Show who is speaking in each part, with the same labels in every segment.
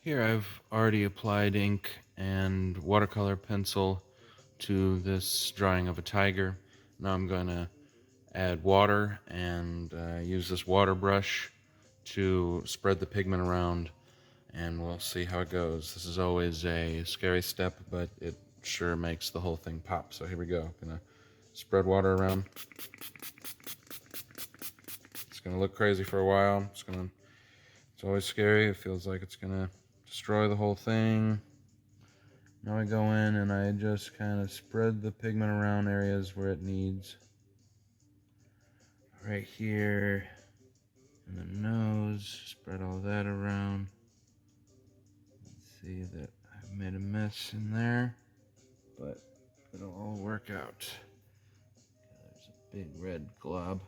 Speaker 1: Here I've already applied ink and watercolor pencil to this drawing of a tiger. Now I'm going to add water and use this water brush to spread the pigment around, and we'll see how it goes. This is always a scary step, but it sure makes the whole thing pop. So here we go. I'm gonna spread water around. It's gonna look crazy for a while. It's always scary. It feels like it's gonna destroy the whole thing. Now I go in and I just kind of spread the pigment around areas where it needs. Right here in the nose, spread all that around. See that I've made a mess in there, but it'll all work out. There's a big red glob.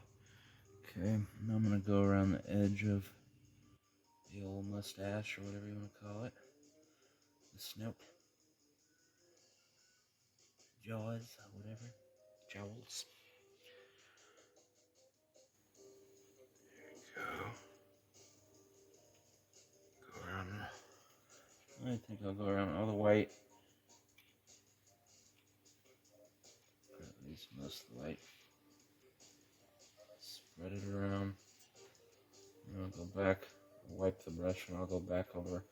Speaker 1: Okay, now I'm gonna go around the edge of the old mustache, or whatever you want to call it. The snout. Jaws, whatever. Jowls. Go. Go around. I think I'll go around all the white. Or at least most of the white. Spread it around. And I'll go back, wipe the brush, and I'll go back over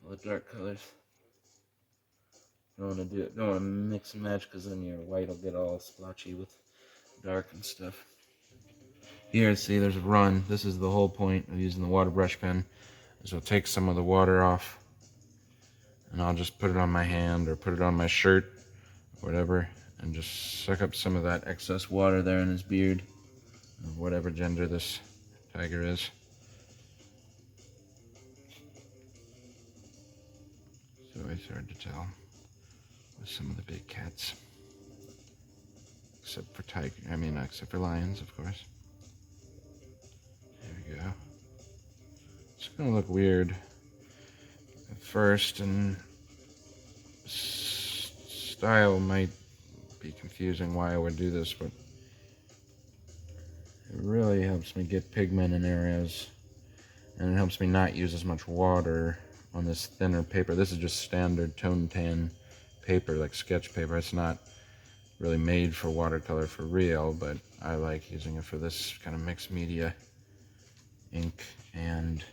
Speaker 1: all the dark colors. Don't want to mix and match, because then your white will get all splotchy with dark and stuff. Here, see, there's a run. This is the whole point of using the water brush pen, is I'll take some of the water off, and I'll just put it on my hand or put it on my shirt, or whatever, and just suck up some of that excess water there in his beard, of whatever gender this tiger is. It's always hard to tell with some of the big cats. Except for lions, of course. There we go. It's gonna look weird at first, and style might be confusing why I would do this, but it really helps me get pigment in areas, and it helps me not use as much water on this thinner paper. This is just standard tone tan paper, like sketch paper. It's not really made for watercolor for real, but I like using it for this kind of mixed media ink and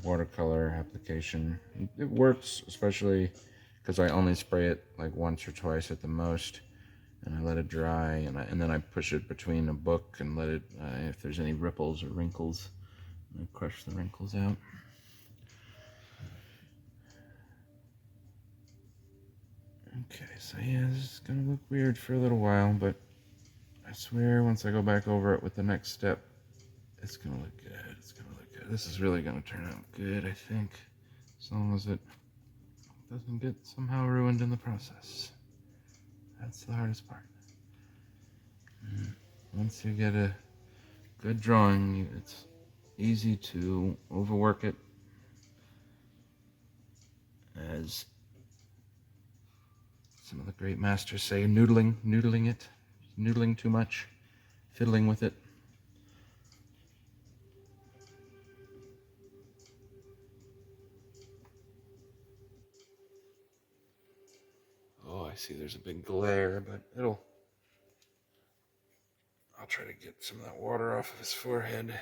Speaker 1: watercolor application. It works, especially because I only spray it like once or twice at the most, and I let it dry, and then I push it between a book and let it, if there's any ripples or wrinkles, I crush the wrinkles out. Okay, so yeah, this is gonna look weird for a little while, but I swear once I go back over it with the next step, it's gonna look good. It's gonna look good. This is really gonna turn out good, I think, as long as it doesn't get somehow ruined in the process. That's the hardest part. Once you get a good drawing, it's easy to overwork it, as some of the great masters say, noodling it, noodling too much, fiddling with it. Oh, I see there's a big glare, but I'll try to get some of that water off of his forehead.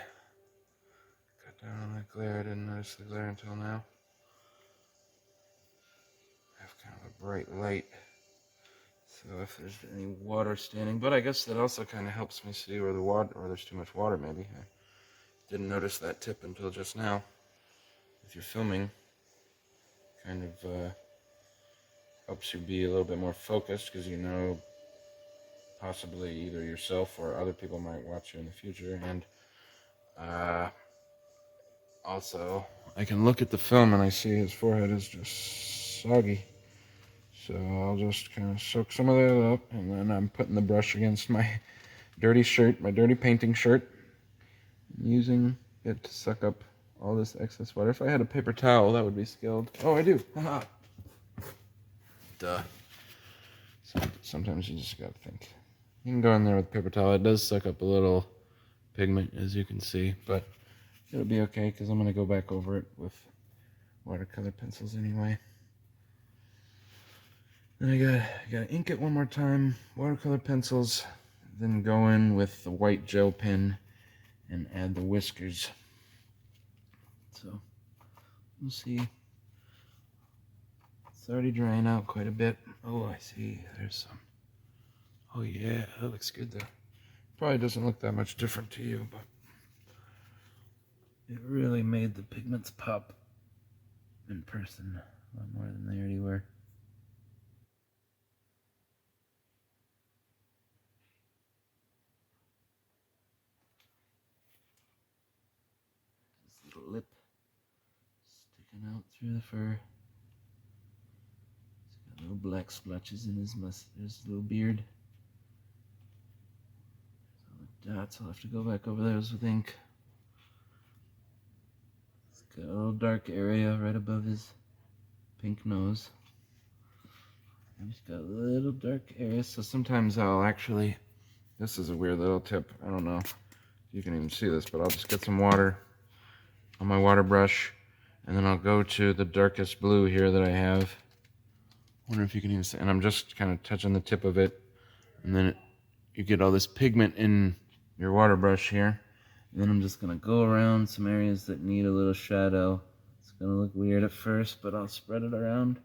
Speaker 1: Cut down on that glare. I didn't notice the glare until now. I have kind of a bright light, so if there's any water standing, but I guess that also kind of helps me see where the water, or there's too much water maybe. I didn't notice that tip until just now. If you're filming, kind of helps you be a little bit more focused, because you know possibly either yourself or other people might watch you in the future, and also I can look at the film and I see his forehead is just soggy, so I'll just kind of soak some of that up, and then I'm putting the brush against my dirty shirt, my dirty painting shirt, using it to suck up all this excess water. If I had a paper towel, that would be skilled. Oh, I do. Haha. Duh. Sometimes you just gotta think. You can go in there with a paper towel. It does suck up a little pigment, as you can see, but it'll be okay, because I'm going to go back over it with watercolor pencils anyway. Then I gotta ink it one more time, watercolor pencils, then go in with the white gel pen and add the whiskers. So we'll see. It's already drying out quite a bit. Oh, I see. There's some. Oh yeah, that looks good though. Probably doesn't look that much different to you, but it really made the pigments pop in person a lot more than they already were. This little lip sticking out through the fur. He's got little black splotches in his little beard. There's all the dots. I'll have to go back over those with ink. He's got a little dark area right above his pink nose. And he's got a little dark area, so sometimes I'll actually, this is a weird little tip, I don't know if you can even see this, but I'll just get some water on my water brush, and then I'll go to the darkest blue here that I have. I wonder if you can even see, and I'm just kind of touching the tip of it, and then you get all this pigment in your water brush here. And then I'm just gonna go around some areas that need a little shadow. It's gonna look weird at first, but I'll spread it around.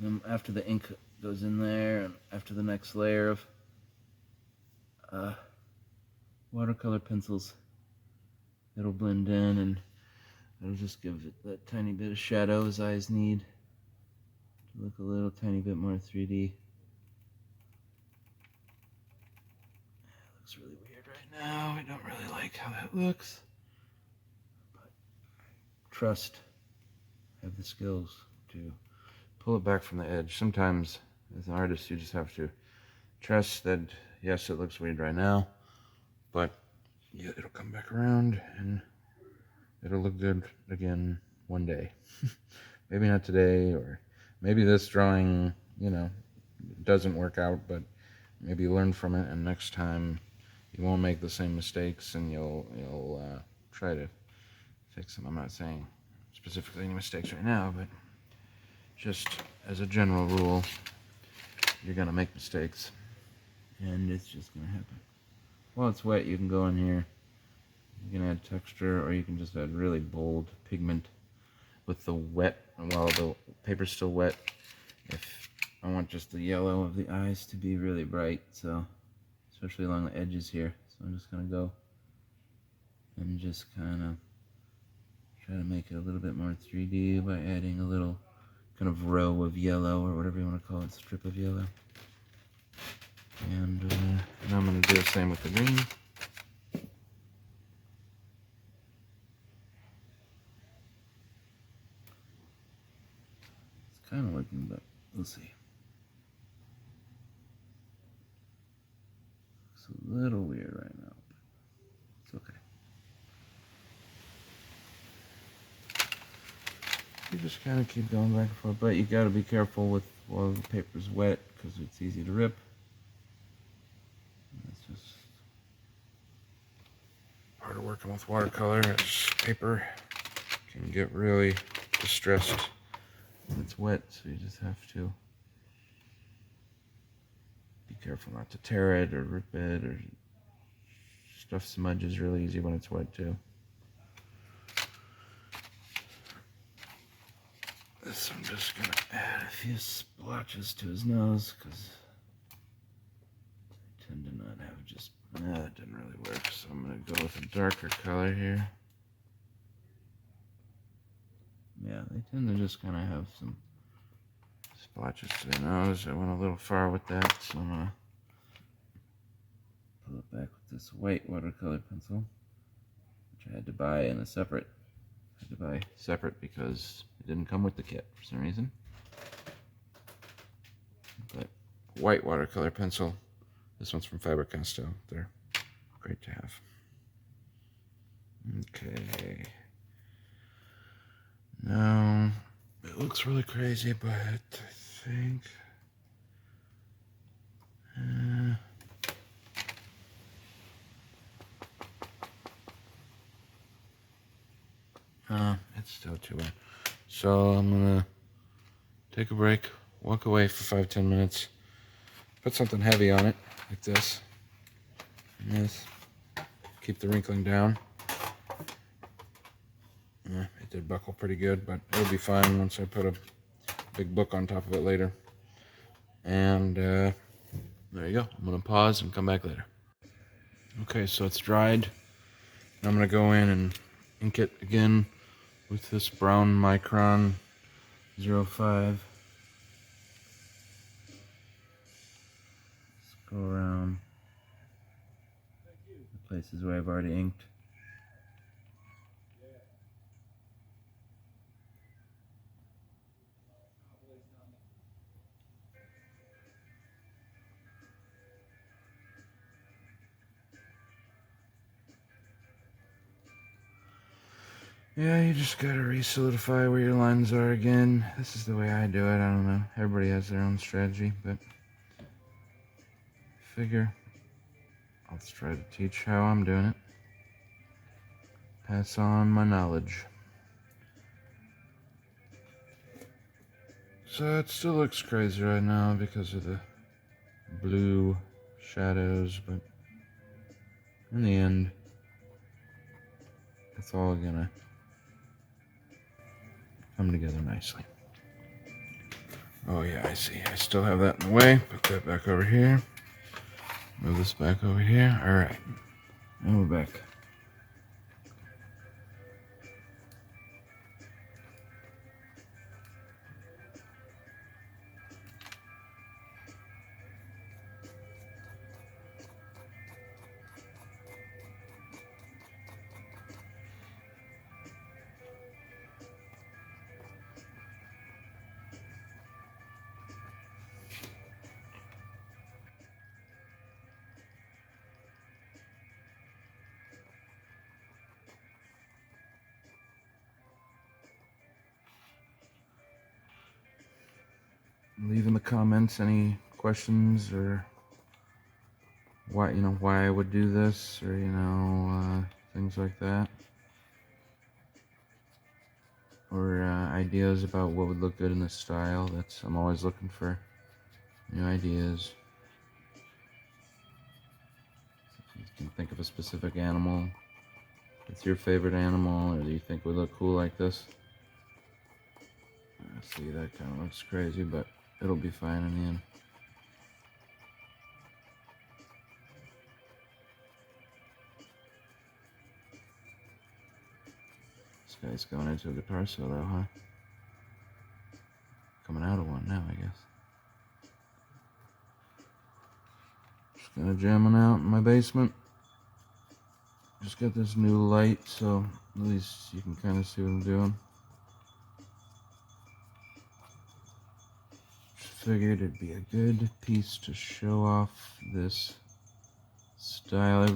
Speaker 1: And after the ink goes in there, and after the next layer of watercolor pencils, it'll blend in and it'll just give it that tiny bit of shadow his eyes need to look a little tiny bit more 3D. It looks really weird right now. I don't really like how that looks. But trust, have the skills to pull it back from the edge. Sometimes, as an artist, you just have to trust that, yes, it looks weird right now, but yeah, it'll come back around and it'll look good again one day. Maybe not today, or maybe this drawing, doesn't work out, but maybe learn from it, and next time you won't make the same mistakes, and you'll try to fix them. I'm not saying specifically any mistakes right now, but just as a general rule, you're gonna make mistakes, and it's just gonna happen. While it's wet, you can go in here, you can add texture, or you can just add really bold pigment with the wet, while the paper's still wet. If I want just the yellow of the eyes to be really bright, so especially along the edges here. So I'm just gonna go and just kind of try to make it a little bit more 3D by adding a little kind of row of yellow, or whatever you want to call it, strip of yellow. And now I'm going to do the same with the green. It's kind of working, but we'll see. It's a little weird right now, but it's okay. You just kind of keep going back and forth, but you got to be careful with while the paper's wet, because it's easy to rip. That's just part of working with watercolor. Is paper can get really distressed when it's wet, so you just have to be careful not to tear it or rip it, or stuff smudges really easy when it's wet too. This I'm just gonna add a few splotches to his nose, because I tend to not have just, that didn't really work, so I'm gonna go with a darker color here. Yeah, they tend to just kind of have some splotches to their nose. I went a little far with that, so I'm gonna pull it back with this white watercolor pencil, which I had to buy in a separate. I had to buy separate because it didn't come with the kit for some reason. But white watercolor pencil. This one's from Faber-Castell. They're great to have. Okay. Now, it looks really crazy, but I think... It's still too bad. So I'm gonna take a break, walk away for 5-10 minutes, put something heavy on it, like this, and this, keep the wrinkling down. It did buckle pretty good, but it'll be fine once I put a big book on top of it later. And there you go. I'm gonna pause and come back later. Okay, so it's dried. I'm gonna go in and ink it again with this brown Micron 05. Let's go around the places where I've already inked. Yeah, you just gotta re-solidify where your lines are again. This is the way I do it. I don't know. Everybody has their own strategy, but figure I'll try to teach how I'm doing it. Pass on my knowledge. So it still looks crazy right now because of the blue shadows, but in the end, it's all gonna come together nicely. Oh yeah, I see. I still have that in the way. Put that back over here. Move this back over here. All right, and we're back. Leave in the comments any questions or why I would do this, or things like that, or ideas about what would look good in this style. I'm always looking for new ideas. If you can think of a specific animal, it's your favorite animal, or do you think would look cool like this? See, that kind of looks crazy, but it'll be fine in the end. This guy's going into a guitar solo, huh? Coming out of one now, I guess. Just gonna jamming out in my basement. Just got this new light, so at least you can kind of see what I'm doing. Just figured it'd be a good piece to show off this style.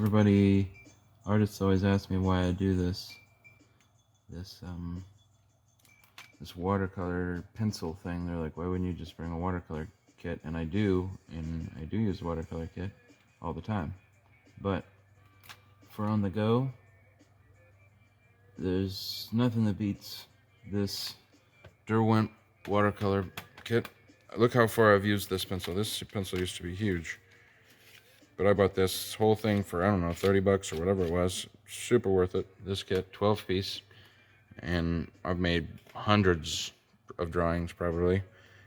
Speaker 1: Artists always ask me why I do this watercolor pencil thing. They're like, why wouldn't you just bring a watercolor kit? And I do use a watercolor kit all the time. But for on the go, there's nothing that beats this Derwent watercolor kit. Look how far I've used this pencil. This pencil used to be huge, but I bought this whole thing for, I don't know, 30 bucks or whatever it was. Super worth it. This kit, 12 piece, and I've made hundreds of drawings probably.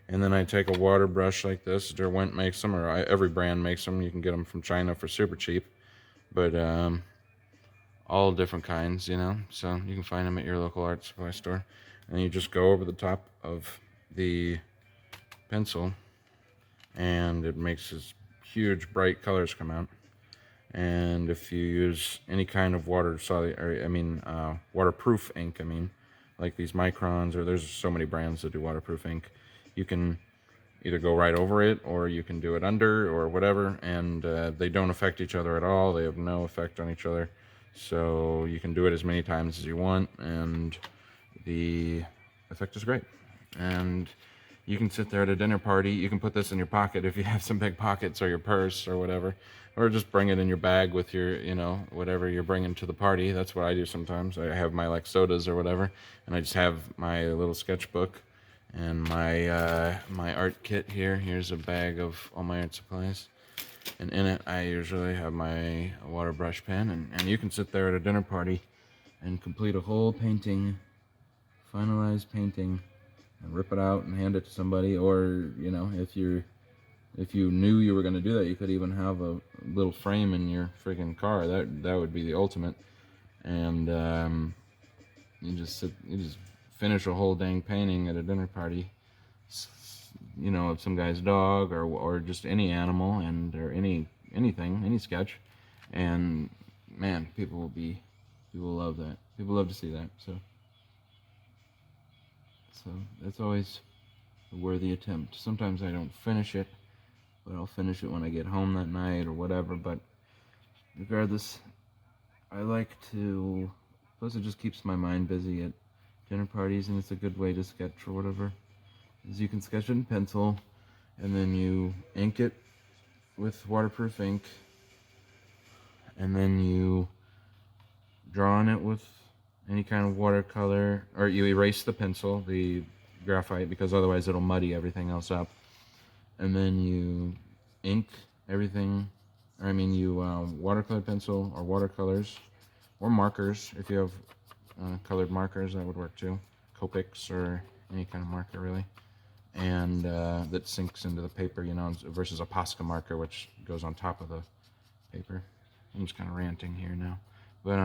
Speaker 1: And then I take a water brush like this. Derwent makes them, or every brand makes them. You can get them from China for super cheap, but all different kinds, so you can find them at your local art supply store. And you just go over the top of the pencil, and it makes this huge bright colors come out. And if you use any kind of waterproof ink, like these Microns, or there's so many brands that do waterproof ink, you can either go right over it, or you can do it under, or whatever, and they don't affect each other at all. They have no effect on each other, so you can do it as many times as you want, and the effect is great. And you can sit there at a dinner party. You can put this in your pocket if you have some big pockets, or your purse, or whatever. or just bring it in your bag with your, whatever you're bringing to the party. That's what I do sometimes. I have my like sodas or whatever, and I just have my little sketchbook and my art kit here. Here's a bag of all my art supplies, and in it I usually have my water brush pen, and you can sit there at a dinner party and complete a whole painting, finalized painting, and rip it out and hand it to somebody. Or if you knew you were going to do that, you could even have a little frame in your friggin' car. That would be the ultimate. And you just finish a whole dang painting at a dinner party, of some guy's dog or just any animal, or anything, any sketch, and man, people will love that. People love to see that. So that's always a worthy attempt. Sometimes I don't finish it, but I'll finish it when I get home that night or whatever. But regardless, I like to, plus it just keeps my mind busy at dinner parties, and it's a good way to sketch or whatever. Is you can sketch it in pencil, and then you ink it with waterproof ink, and then you draw on it with any kind of watercolor, or you erase the pencil, the graphite, because otherwise it'll muddy everything else up. And then you ink everything, you watercolor pencil or watercolors or markers. If you have colored markers, that would work too. Copics or any kind of marker really. And that sinks into the paper, versus a Posca marker, which goes on top of the paper. I'm just kind of ranting here now. But,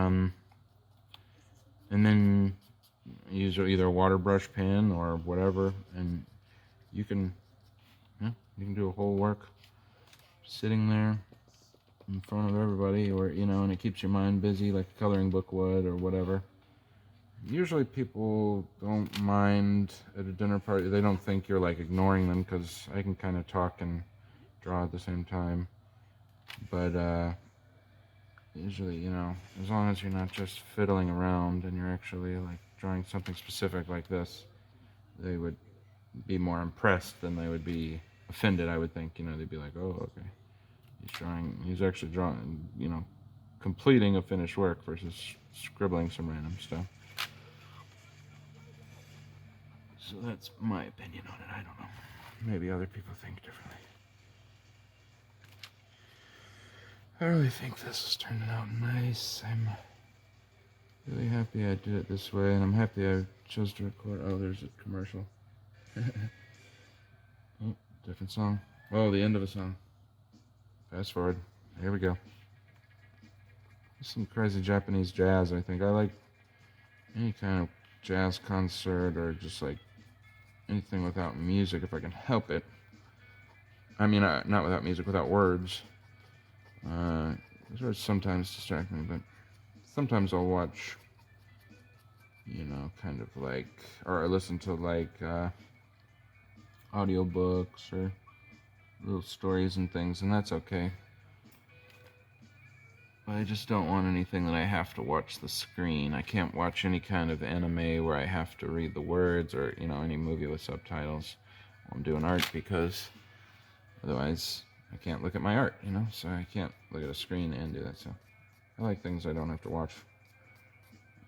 Speaker 1: and then use either a water brush pen or whatever, and you can do a whole work sitting there in front of everybody, or and it keeps your mind busy like a coloring book would or whatever. Usually people don't mind at a dinner party. They don't think you're like ignoring them, because I can kind of talk and draw at the same time. But usually, as long as you're not just fiddling around and you're actually like drawing something specific like this, they would be more impressed than they would be offended, I would think. They'd be like, oh, okay, he's actually drawing, completing a finished work versus scribbling some random stuff. So that's my opinion on it. I don't know. Maybe other people think differently. I really think this is turning out nice. I'm really happy I did it this way, and I'm happy I chose to record. Oh, there's a commercial. Oh, different song. Oh, the end of a song. Fast forward. Here we go. Some crazy Japanese jazz, I think. I like any kind of jazz concert, or just like anything without music if I can help it. Not without music, without words. Those words sometimes distract me, but sometimes I'll watch, kind of like, or I listen to like audiobooks or little stories and things, and that's okay. But I just don't want anything that I have to watch the screen. I can't watch any kind of anime where I have to read the words, or any movie with subtitles while I'm doing art, because otherwise I can't look at my art, so I can't look at a screen and do that. So I like things I don't have to watch.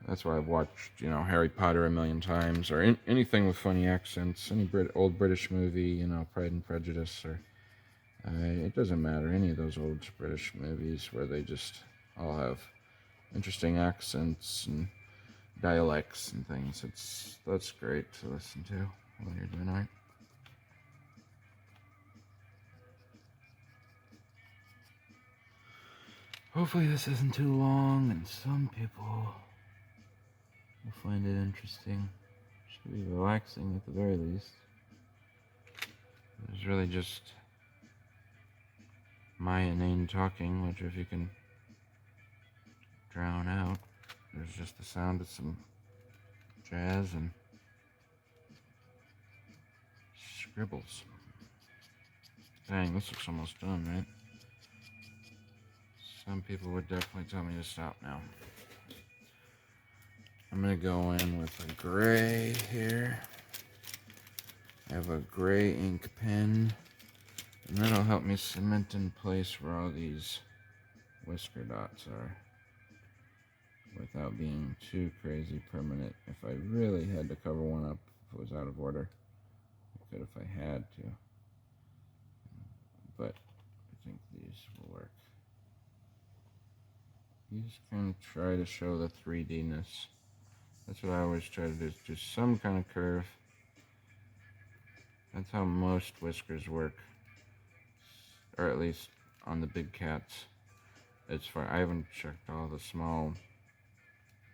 Speaker 1: That's why I've watched, Harry Potter a million times, or anything with funny accents, any old British movie, Pride and Prejudice, or it doesn't matter, any of those old British movies where they just all have interesting accents and dialects and things. That's great to listen to when you're doing art. Hopefully this isn't too long, and some people will find it interesting. Should be relaxing at the very least. It's really just my inane talking, which if you can drown out, there's just the sound of some jazz and scribbles. Dang, this looks almost done, right? Some people would definitely tell me to stop now. I'm gonna go in with a gray here. I have a gray ink pen, and that'll help me cement in place where all these whisker dots are without being too crazy permanent. If I really had to cover one up, if it was out of order, I could if I had to. But I think these will work. You just kind of try to show the 3D-ness. That's what I always try to do, is just some kind of curve. That's how most whiskers work. Or at least on the big cats. It's far. I haven't checked all the small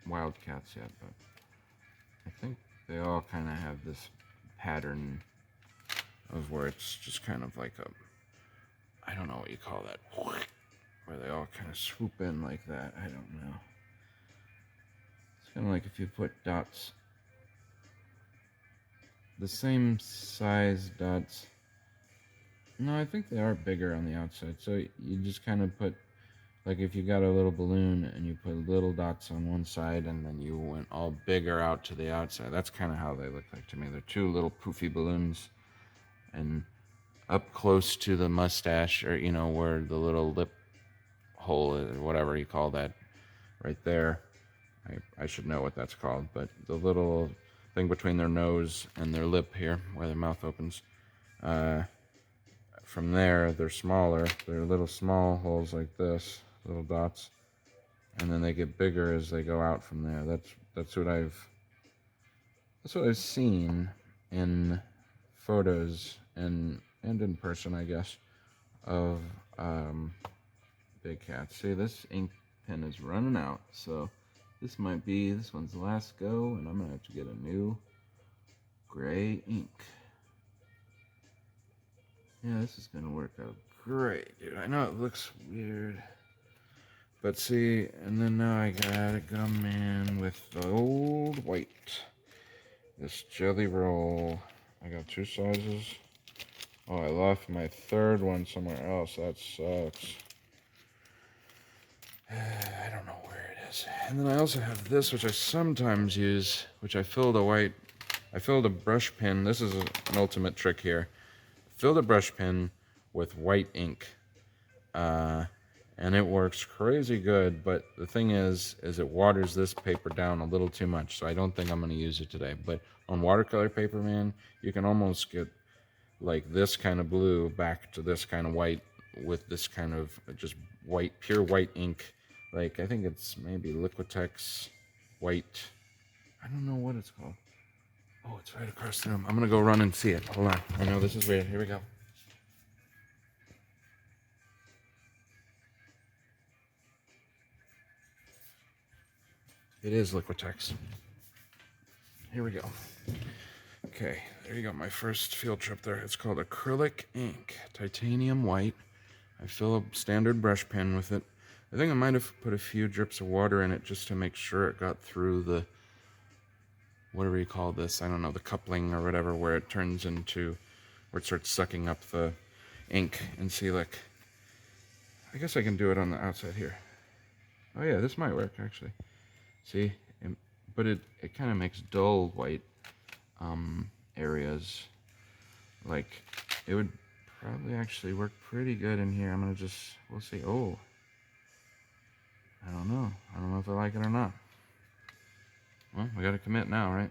Speaker 1: wild cats yet, but I think they all kind of have this pattern of where it's just kind of like a, I don't know what you call that, where they all kind of swoop in like that. I don't know. It's kind of like if you put dots, the same size dots. No, I think they are bigger on the outside. So you just kind of put, like if you got a little balloon and you put little dots on one side and then you went all bigger out to the outside. That's kind of how they look like to me. They're two little poofy balloons, and up close to the mustache, or you know, where the little lip hole is, whatever you call that, right there. I should know what that's called, but the little thing between their nose and their lip here, where their mouth opens. From there, they're smaller. They're little small holes like this, little dots, and then they get bigger as they go out from there. That's what I've seen in photos and in person, I guess, of big cats. See, this ink pen is running out, so this one's the last go, and I'm gonna have to get a new gray ink. Yeah, this is gonna work out great, dude. I know it looks weird, but see, and then now I gotta come in with the old white. This Jelly Roll. I got two sizes. Oh, I left my third one somewhere else. That sucks. I don't know where it is. And then I also have this, which I sometimes use, which I filled a brush pen. This is an ultimate trick here. Filled a brush pen with white ink. And it works crazy good, but the thing is it waters this paper down a little too much, so I don't think I'm going to use it today. But on watercolor paper, man, you can almost get like this kind of blue back to this kind of white with this kind of just white, pure white ink. Like, I think it's maybe Liquitex white. I don't know what it's called. Oh, it's right across the room. I'm going to go run and see it. Hold on. I know this is weird. Here we go. It is Liquitex. Here we go. Okay, there you go. My first field trip there. It's called acrylic ink, titanium white. I fill a standard brush pen with it. I think I might have put a few drips of water in it just to make sure it got through the, whatever you call this, I don't know, the coupling or whatever, where it turns into, where it starts sucking up the ink. And see, like, I guess I can do it on the outside here. Oh yeah, this might work actually. See, but it kind of makes dull white areas. Like, it would probably actually work pretty good in here. I'm gonna just, we'll see. Oh, I don't know if I like it or not. Well, we gotta commit now, right?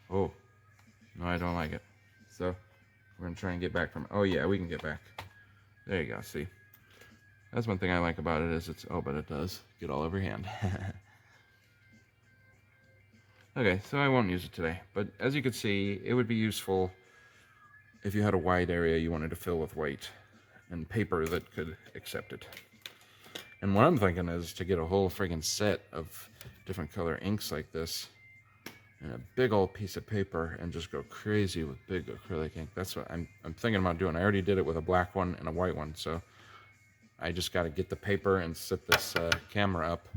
Speaker 1: Oh, no, I don't like it. So we're gonna try and get back from, oh yeah, we can get back. There you go, see. That's one thing I like about it, is it's, oh, but it does get all over your hand. Okay, so I won't use it today, but as you can see, it would be useful if you had a wide area you wanted to fill with white and paper that could accept it. And what I'm thinking is to get a whole friggin' set of different color inks like this and a big old piece of paper and just go crazy with big acrylic ink. That's what I'm thinking about doing. I already did it with a black one and a white one, so I just got to get the paper and set this camera up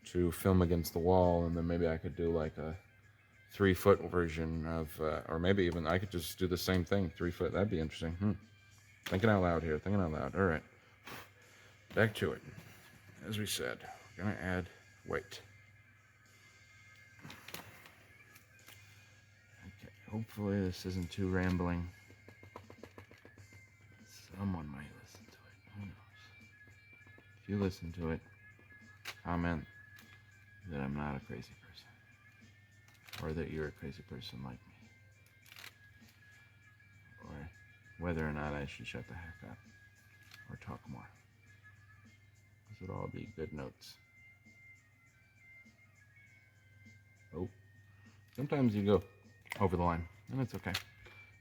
Speaker 1: to film against the wall, and then maybe I could do like a 3-foot version of, or maybe even I could just do the same thing, 3-foot. That'd be interesting. Thinking out loud here, thinking out loud. All right, back to it. As we said, we're gonna add white. Okay, hopefully this isn't too rambling. Someone might listen to it. Who knows? if you listen to it, comment that I'm not a crazy person, or that you're a crazy person like me, or whether or not I should shut the heck up or talk more. This would all be good notes. Oh, sometimes you go over the line, and it's okay,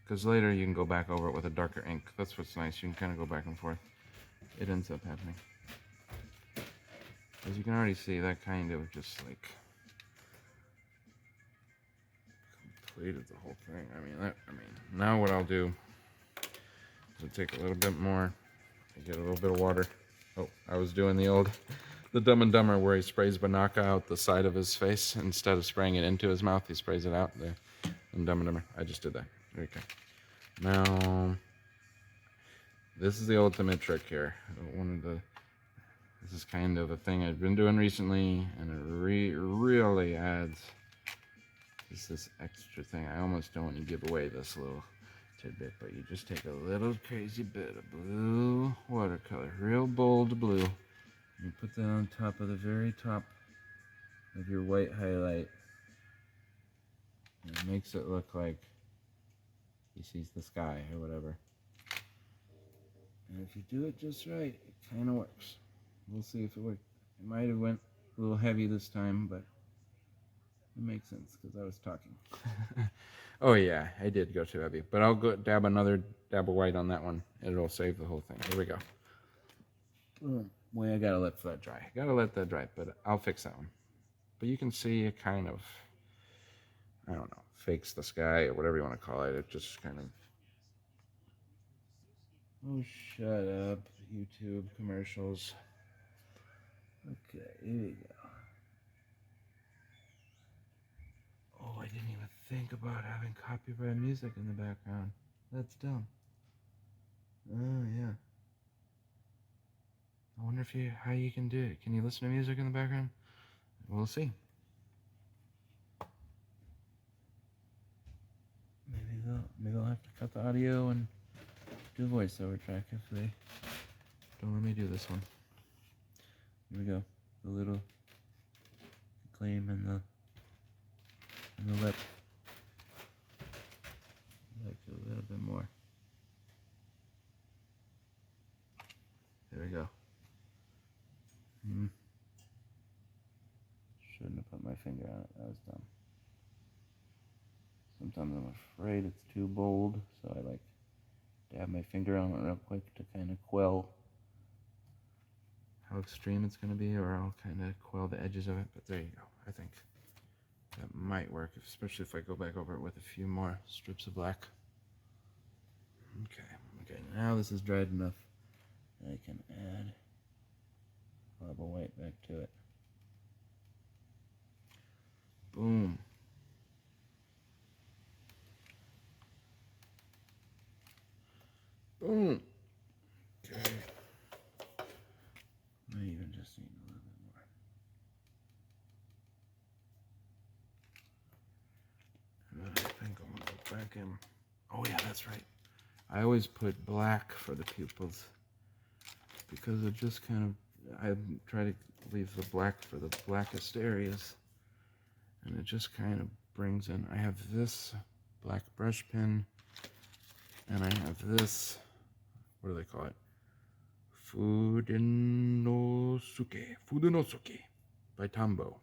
Speaker 1: because later you can go back over it with a darker ink. That's what's nice. You can kind of go back and forth. It ends up happening. As you can already see, that kind of just like completed the whole thing. I mean, now what I'll do is I'll take a little bit more. I get a little bit of water. Oh, I was doing the Dumb and Dumber where he sprays Banaka out the side of his face instead of spraying it into his mouth. He sprays it out there. And Dumb and Dumber. I just did that. Okay. Now, this is the ultimate trick here. This is kind of a thing I've been doing recently, and it really adds just this extra thing. I almost don't want to give away this little tidbit, but you just take a little crazy bit of blue watercolor, real bold blue, and you put that on top of the very top of your white highlight, and it makes it look like he sees the sky or whatever. And if you do it just right, it kind of works. We'll see if it worked. It might have went a little heavy this time, but it makes sense because I was talking. Oh yeah, I did go too heavy, but I'll go dab another dab of white on that one. It'll save the whole thing. Here we go. Boom. Boy, I gotta let that dry. Gotta let that dry, but I'll fix that one. But you can see it kind of, I don't know, fakes the sky or whatever you want to call it. It just kind of. Oh, shut up, YouTube commercials. Okay, here we go. Oh, I didn't even think about having copyright music in the background. That's dumb. Oh, yeah. I wonder how you can do it. Can you listen to music in the background? We'll see. Maybe I'll have to cut the audio and do a voiceover track if they don't let me do this one. Here we go. The little claim and the lip. Like a little bit more. There we go. Shouldn't have put my finger on it. That was dumb. Sometimes I'm afraid it's too bold, so I like dab my finger on it real quick to kind of quell how extreme it's going to be, or I'll kind of quell the edges of it. But there you go. I think that might work, especially if I go back over it with a few more strips of black. Okay, now this is dried enough that I can add marble white back to it. Boom. Boom. Okay. I even just need a little bit more. And then I think I'm gonna go back in. Oh yeah, that's right. I always put black for the pupils because it just kind of, I try to leave the black for the blackest areas, and it just kind of brings in. I have this black brush pen, and I have this, what do they call it? Fudunosuke by Tombow.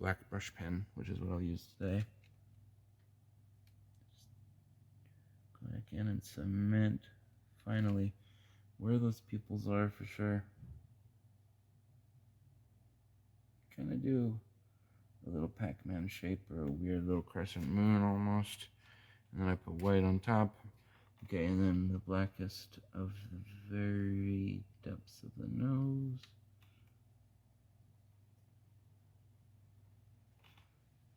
Speaker 1: Black brush pen, which is what I'll use today. Go back in and cement, finally, where those pupils are for sure. Kind of do a little Pac-Man shape or a weird little crescent moon almost. And then I put white on top. Okay, and then the blackest of the very depths of the nose.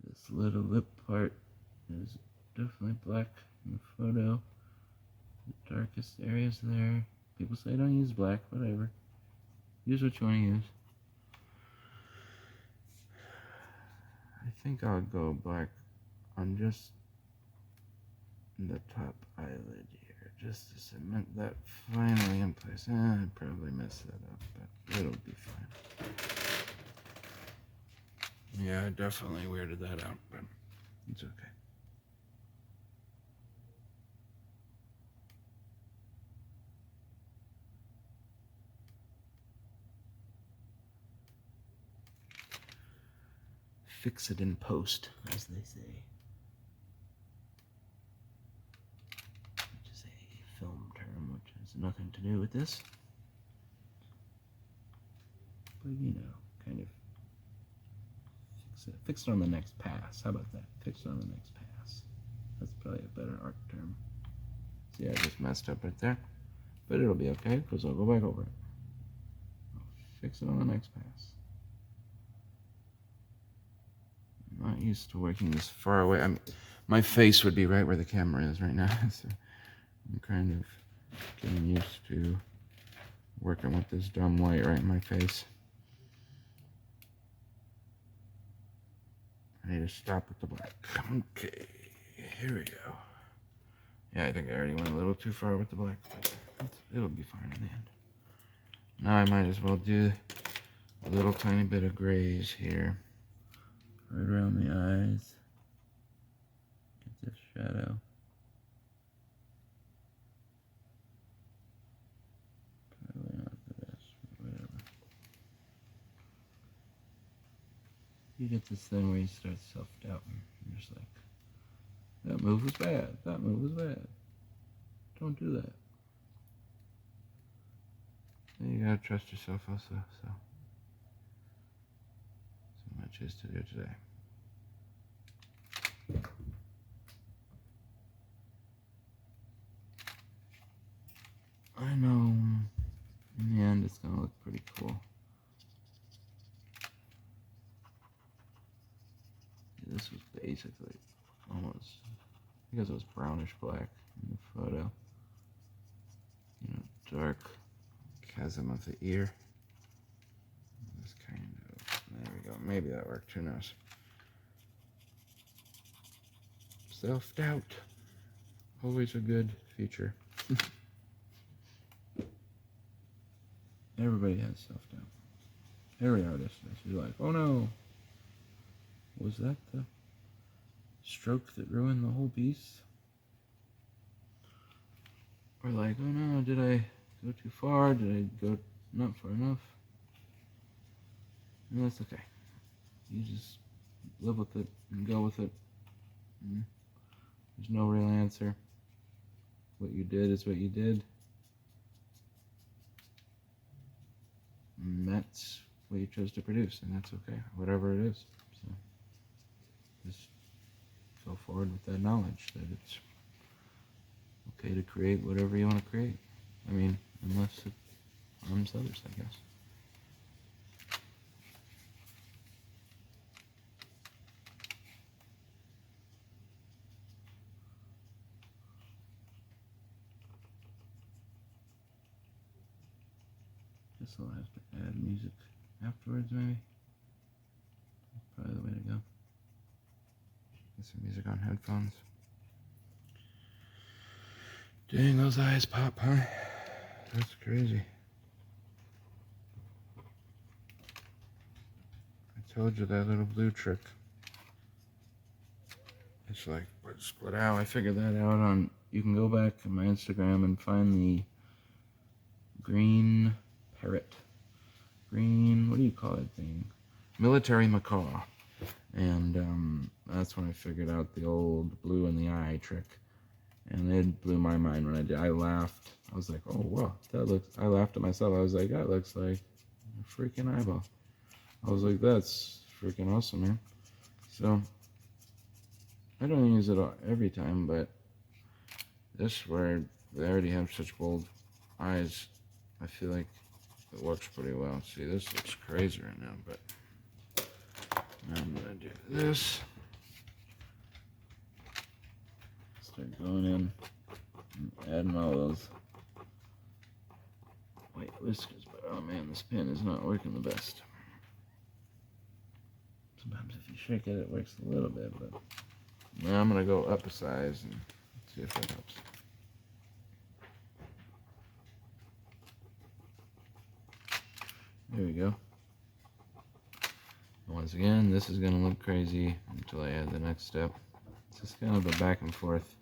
Speaker 1: This little lip part is definitely black in the photo. The darkest areas there. People say don't use black, whatever. Use what you want to use. I think I'll go black on just the top eyelid here, just to cement that finally in place. I'd probably mess that up, but it'll be fine. Yeah, I definitely weirded that out, but it's okay. Fix it in post, as they say. Which is a film term, which has nothing to do with this. But you know, kind of fix it on the next pass. How about that? Fix it on the next pass. That's probably a better art term. See, I just messed up right there. But it'll be okay, because I'll go back over it. I'll fix it on the next pass. I'm not used to working this far away. My face would be right where the camera is right now. So I'm kind of getting used to working with this dumb light right in my face. I need to stop with the black. Okay, here we go. Yeah, I think I already went a little too far with the black, but it'll be fine in the end. Now I might as well do a little tiny bit of grays here. Right around the eyes. Get this shadow. Probably not the best, but whatever. You get this thing where you start self-doubting. You're just like, that move was bad. That move was bad. Don't do that. And you gotta trust yourself also, so much is to do today. I know in the end it's gonna look pretty cool. This was basically almost, because it was brownish black in the photo. You know, dark chasm of the ear. This kind of, there we go. Maybe that worked, who knows. Self-doubt. Always a good feature. Everybody has self-doubt. Every artist does. You're like, oh no, was that the stroke that ruined the whole piece? Or like, oh no, did I go too far? Did I go not far enough? And that's okay. You just live with it and go with it. And there's no real answer. What you did is what you did. And that's what you chose to produce, and that's okay, whatever it is. So just go forward with that knowledge that it's okay to create whatever you want to create. I mean, unless it harms others, I guess. Guess I'll have to add music afterwards, maybe. That's probably the way to go. Get some music on headphones. Dang, those eyes pop, huh? That's crazy. I told you that little blue trick. It's like split out. I figured that out on, you can go back on my Instagram and find the green parrot. Green, what do you call that thing? Military macaw. And that's when I figured out the old blue in the eye trick. And it blew my mind when I did. I laughed. I was like, oh, wow, that looks, I laughed at myself. I was like, that looks like a freaking eyeball. I was like, that's freaking awesome, man. So, I don't use it every time, but this, where they already have such bold eyes, I feel like it works pretty well. See, this looks crazy right now, but now I'm gonna do this. Start going in and adding all those white whiskers, but oh man, this pen is not working the best. Sometimes if you shake it, it works a little bit, but now I'm gonna go up a size and see if that helps. There we go. Once again, this is going to look crazy until I add the next step. It's just kind of a back and forth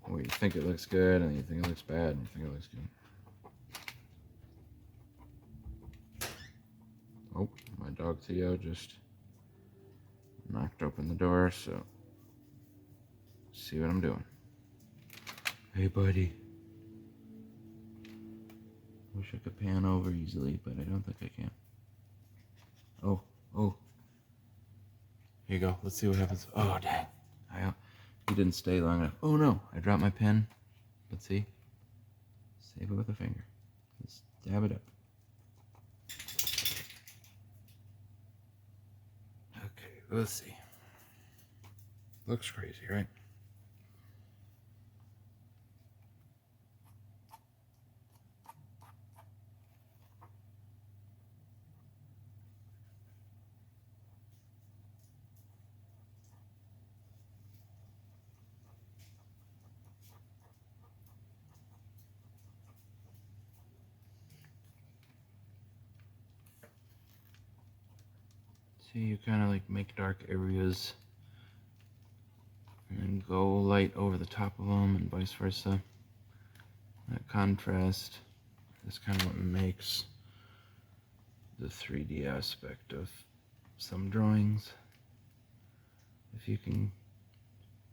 Speaker 1: where you think it looks good and you think it looks bad and you think it looks good. Oh, my dog Theo just knocked open the door, so see what I'm doing. Hey, buddy. Wish I could pan over easily, but I don't think I can. Oh. Here you go. Let's see what happens. Oh, dang. He didn't stay long enough. Oh, no. I dropped my pen. Let's see. Save it with a finger. Just dab it up. Okay, let's see. Looks crazy, right? See, you kind of like make dark areas and then go light over the top of them and vice versa. That contrast is kind of what makes the 3D aspect of some drawings. If you can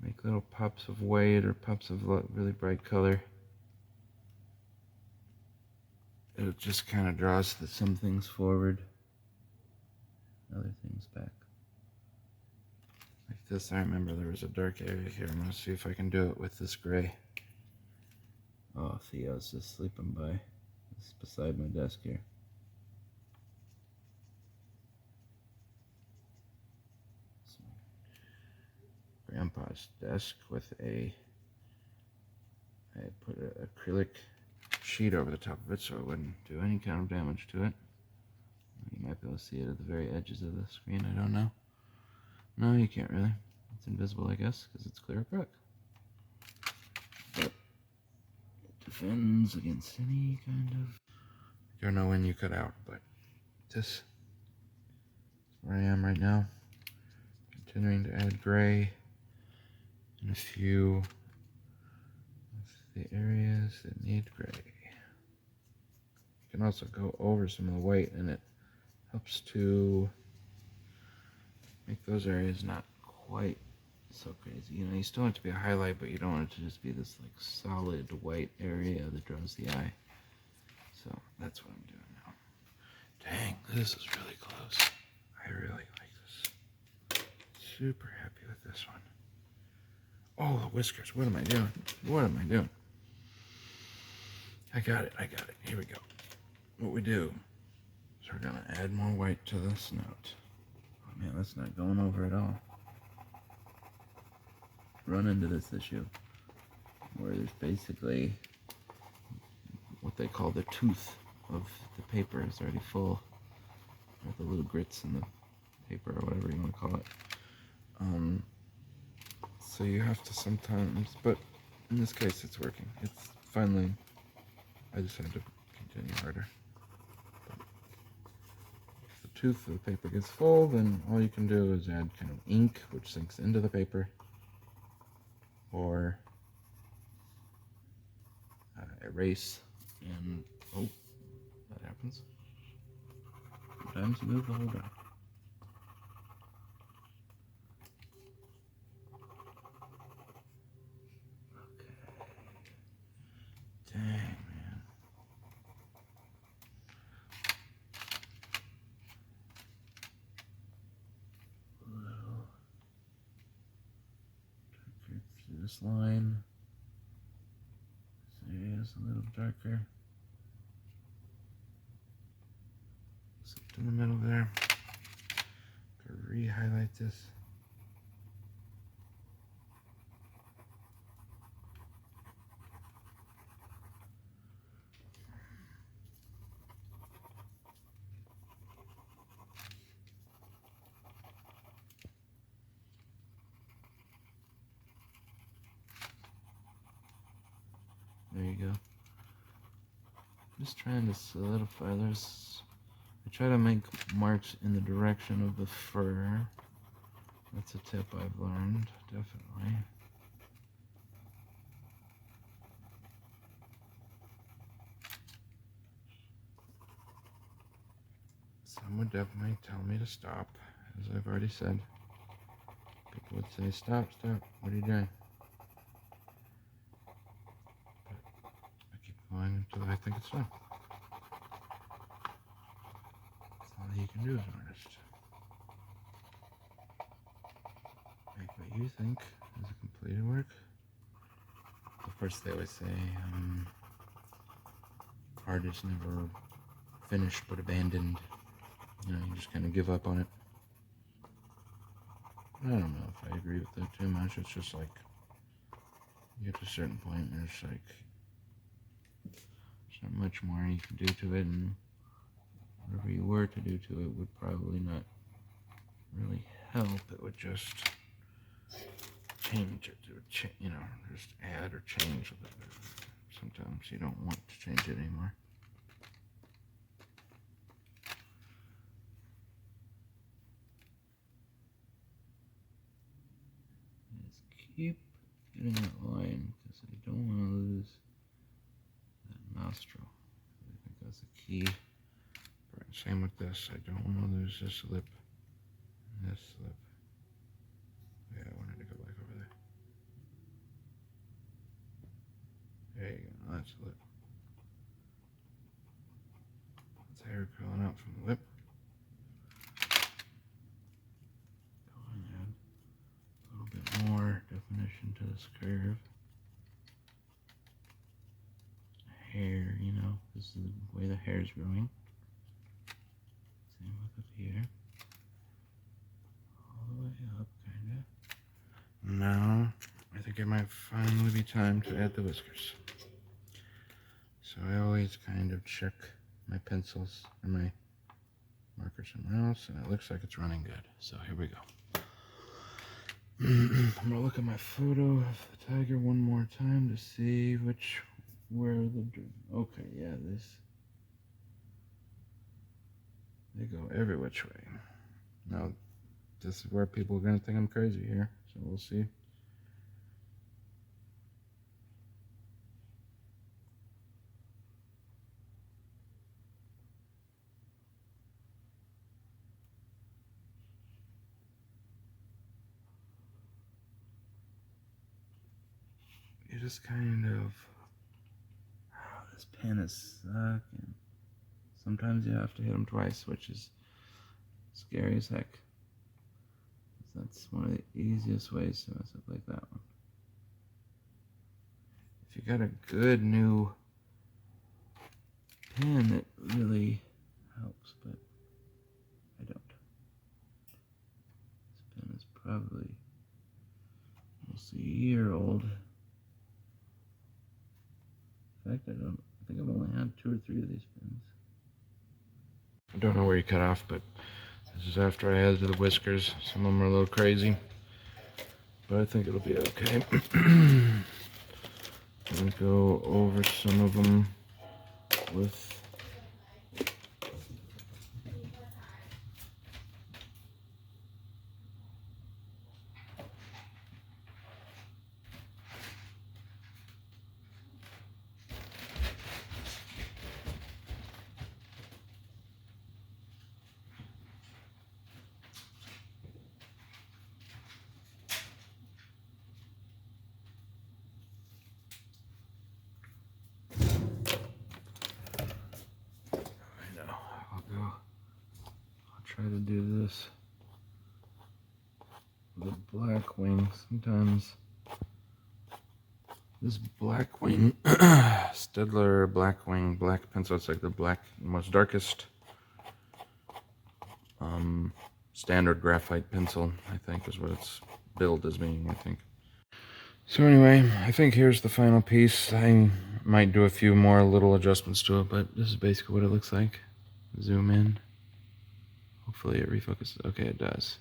Speaker 1: make little pops of white or pops of really bright color, it just kind of draws some things forward, other things back. Like this, I remember there was a dark area here. I'm going to see if I can do it with this gray. Oh, Theo's just sleeping by. It's beside my desk here. Grandpa's desk with I put an acrylic sheet over the top of it so it wouldn't do any kind of damage to it. You might be able to see it at the very edges of the screen, I don't know. No, you can't really. It's invisible, I guess, because it's clear acrylic. But it defends against any kind of... I don't know when you cut out, but this is where I am right now. Continuing to add gray in a few of the areas that need gray. You can also go over some of the white, and it helps to make those areas not quite so crazy. You know, you still want it to be a highlight, but you don't want it to just be this like solid white area that draws the eye. So that's what I'm doing now. Dang, this is really close. I really like this. Super happy with this one. Oh, the whiskers. What am I doing? What am I doing? I got it. Here we go. What we do is we're going to add more white to this note. Oh man, that's not going over at all. Run into this issue where there's basically what they call the tooth of the paper is already full, or the little grits in the paper, or whatever you want to call it. So you have to sometimes, but in this case it's working. It's finally, I just had to continue harder. But if the tooth of the paper gets full, then all you can do is add kind of ink, which sinks into the paper, or erase, and oh, that happens. Sometimes you move the whole drawing. Dang, man. A little darker through this line. This area is a little darker. Slipped in the middle there. Gotta re-highlight this. There you go. Just trying to solidify. I try to make marks in the direction of the fur. That's a tip I've learned, definitely. Some would definitely tell me to stop, as I've already said. People would say, stop, what are you doing? But I keep going until I think it's done. That's all you can do as an artist. Make what you think is a completed work. Of course, they always say, art is never finished but abandoned. You know, you just kind of give up on it. I don't know if I agree with that too much. It's just like, you get to a certain point and there's like, there's not much more you can do to it, and whatever you were to do to it would probably not really help. It would just change it. It would you know, just add or change a little bit. Sometimes you don't want to change it anymore. Just keep getting that line because I don't want to lose that nostril. I think that's the key. Same with this. I don't want to lose this lip and this lip. Yeah, I wanted to go back over there. There you go. That's the lip. That's hair curling out from the lip. Go and add a little bit more definition to this curve. Hair, you know, this is the way the hair is growing. Same with up here. All the way up, kind of. Now, I think it might finally be time to add the whiskers. So I always kind of check my pencils or my marker somewhere else, and it looks like it's running good. So here we go. I'm gonna look at my photo of the tiger one more time to see where the, okay, yeah, they go every which way. Now, this is where people are gonna think I'm crazy here, so we'll see. You just kind of, this pen is sucking. Sometimes you have to hit them twice, which is scary as heck. That's one of the easiest ways to mess up like that one. If you got a good new pen, it really helps, but I don't. This pen is probably almost a year old. In fact, I think I've only had 2 or 3 of these pens. I don't know where you cut off, but this is after I added the whiskers. Some of them are a little crazy, but I think it'll be okay. I'm gonna go over some of them with try to do this with a black wing. Sometimes this black wing, Stedler black wing, black pencil, it's like the black, most darkest standard graphite pencil, I think is what it's billed as being, I think. So anyway, I think here's the final piece. I might do a few more little adjustments to it, but this is basically what it looks like. Zoom in. Hopefully it refocuses. Okay, it does.